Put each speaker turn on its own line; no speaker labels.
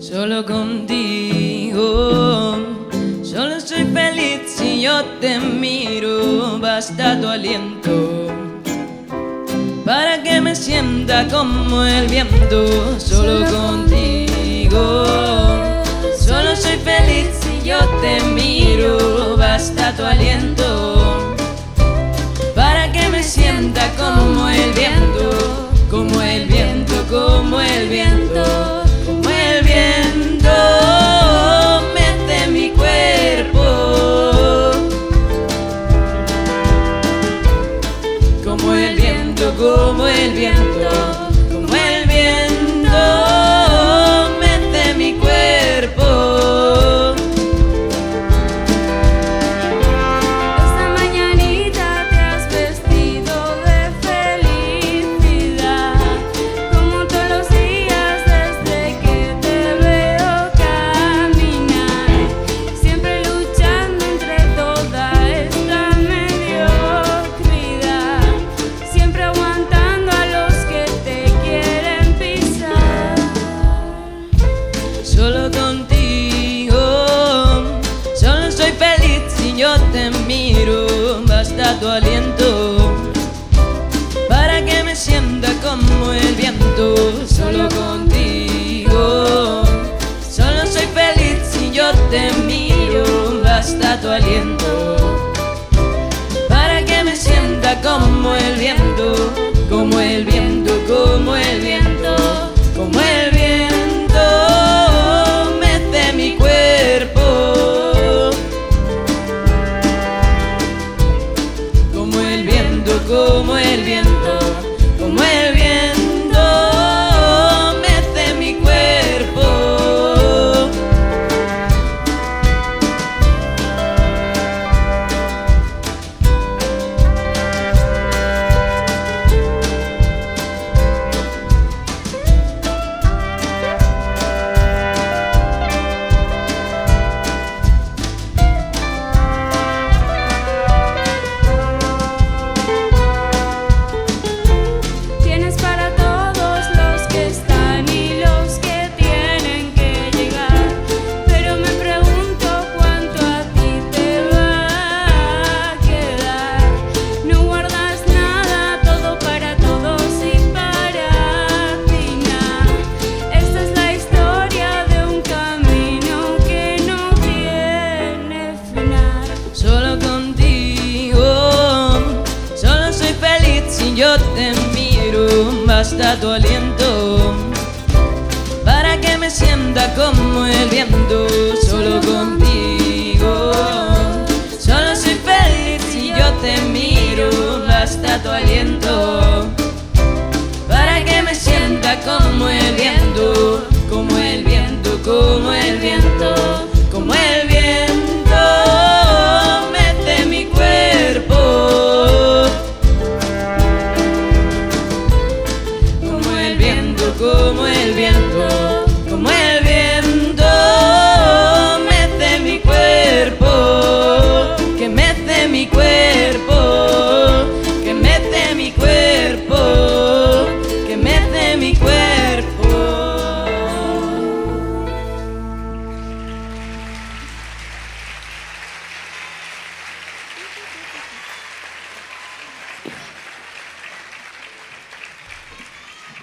Solo contigo, solo soy feliz si yo te miro. Basta tu aliento para que me sienta como el viento. Solo contigo, solo soy feliz si yo te miro. Basta tu aliento para que me sienta como el viento, como el viento, como el viento. Como el viento mece mi cuerpo, como el viento, como el viento, como el viento mece mi cuerpo.
Esta mañanita te has vestido de felicidad, como todos los días desde que te veo caminar, siempre luchando entre toda esta mediocridad, siempre aguantando a los que te quieren pisar.
Solo contigo, solo soy feliz si yo te miro. Basta tu aliento para que me sienta como el viento. Solo contigo, solo soy feliz si yo te miro. Basta tu aliento para que me sienta como el viento, como el viento, como el viento, como el viento mece mi cuerpo, como el viento, como el viento, como el viento mece mi cuerpo.
Tienes para todos los que están y los que tienen que llegar, pero me pregunto cuánto a ti te va a quedar. No guardas nada, todo para todos y para final. Esta es la historia de un camino que no tiene final.
Solo contigo, solo soy feliz si yo te miro. Basta tu aliento para que me sienta como el viento. Solo contigo, solo soy feliz si yo te miro. Basta tu aliento para que me sienta como el viento, como el viento, como el viento, como el viento mece mi cuerpo, como el viento, como el viento.